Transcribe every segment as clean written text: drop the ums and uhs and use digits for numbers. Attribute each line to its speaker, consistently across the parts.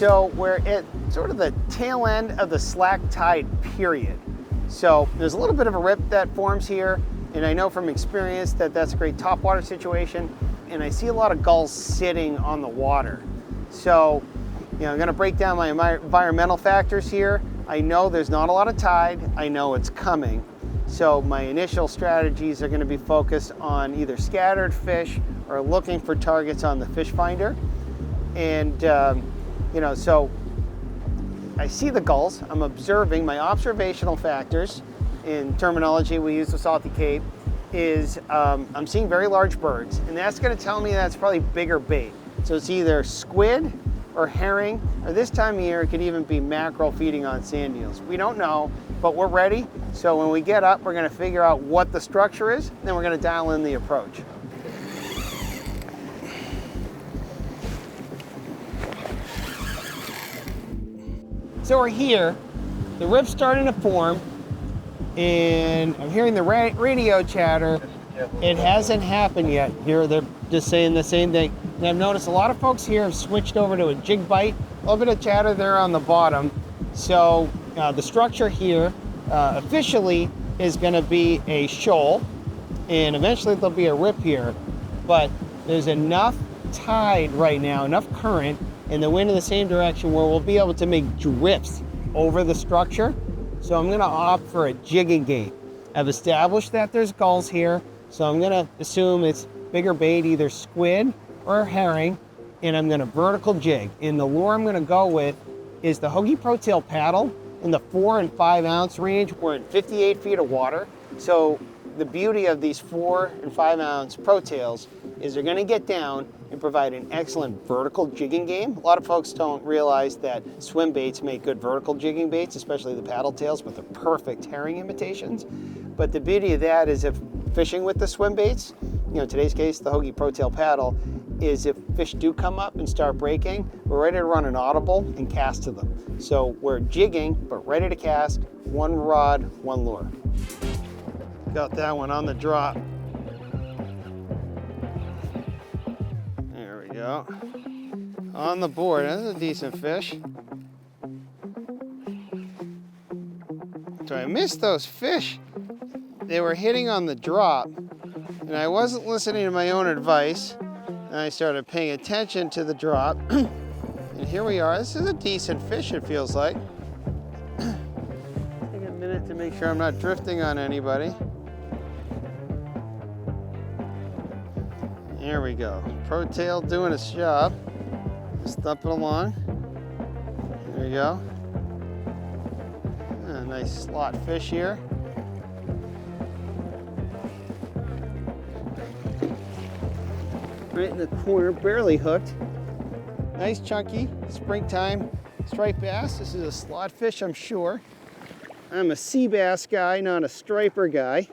Speaker 1: So we're at sort of the tail end of the slack tide period. So there's a little bit of a rip that forms here, and I know from experience that that's a great topwater situation, and I see a lot of gulls sitting on the water. So, I'm gonna break down my environmental factors here. I know there's not a lot of tide, I know it's coming. So my initial strategies are gonna be focused on either scattered fish or looking for targets on the fish finder. And, so I see the gulls, I'm observing. My observational factors, in terminology we use with Salty Cape, is I'm seeing very large birds, and that's gonna tell me that's probably bigger bait. So it's either squid or herring, or this time of year it could even be mackerel feeding on sand eels. We don't know, but we're ready. So when we get up, we're gonna figure out what the structure is, and then we're gonna dial in the approach. So we're here, the rip's starting to form, and I'm hearing the radio chatter. It hasn't happened yet. Here they're just saying the same thing. And I've noticed a lot of folks here have switched over to a jig bite. A little bit of chatter there on the bottom. So the structure here officially is going to be a shoal, and eventually there'll be a rip here. But there's enough tide right now, enough current, and the wind in the same direction where we'll be able to make drifts over the structure. So I'm gonna opt for a jigging game. I've established that there's gulls here, so I'm gonna assume it's bigger bait, either squid or herring, and I'm gonna vertical jig. And the lure I'm gonna go with is the Hogy Protail Paddle in the 4 and 5 ounce range. We're in 58 feet of water. So the beauty of these 4 and 5 ounce protails is they're gonna get down and provide an excellent vertical jigging game. A lot of folks don't realize that swim baits make good vertical jigging baits, especially the paddle tails, but they're perfect herring imitations. But the beauty of that is if fishing with the swim baits, in today's case, the Hogy Protail Paddle, is if fish do come up and start breaking, we're ready to run an audible and cast to them. So we're jigging, but ready to cast, one rod, one lure. Got that one on the drop. There we go. On the board, that's a decent fish. So I missed those fish. They were hitting on the drop, and I wasn't listening to my own advice, and I started paying attention to the drop. And here we are. This is a decent fish, it feels like. Take a minute to make sure I'm not drifting on anybody. Here we go. Protail doing its job. Just dump it along. There we go. A nice slot fish here. Right in the corner, barely hooked. Nice chunky springtime striped bass. This is a slot fish, I'm sure. I'm a sea bass guy, not a striper guy.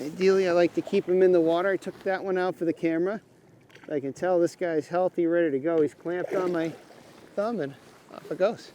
Speaker 1: Ideally, I like to keep him in the water. I took that one out for the camera. I can tell this guy's healthy, ready to go. He's clamped on my thumb, and off it goes.